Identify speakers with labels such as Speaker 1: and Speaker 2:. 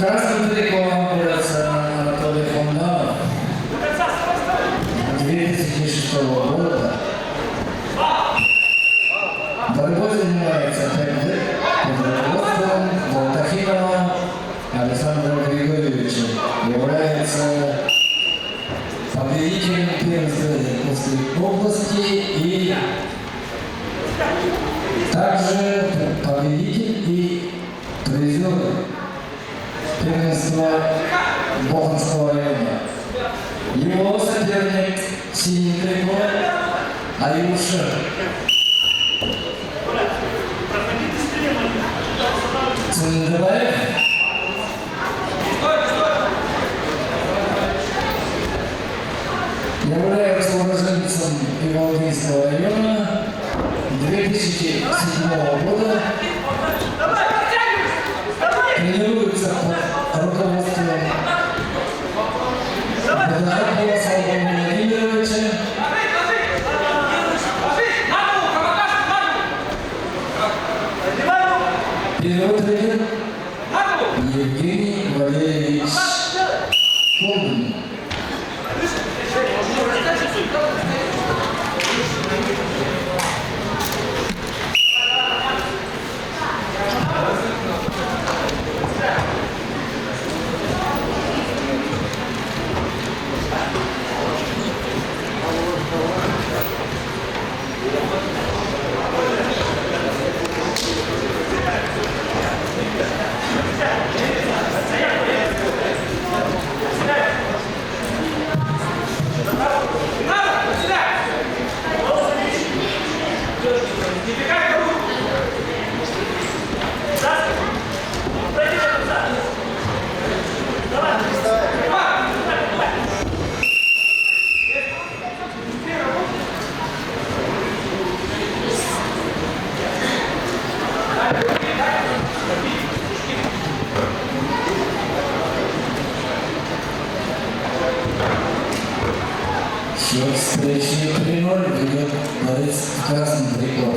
Speaker 1: Красным триколом борется Анатолий Фонданов 2006 года. Борьбой занимается под руководством Болтахинова Александра Григорьевича. Является победителем первенства Иркутской области и также победитель и призер первенства Боханского района. Его соперник синий трикол Аюша Цендебаев. Является уроженцем Иволгинского района 2007 года. Тренируется под руководством Бондаренкова Соломона Владимировича. Первый тренер Евгений Валерьевич Колбин. Счет встречи 3-0 ведет борец в красном трико.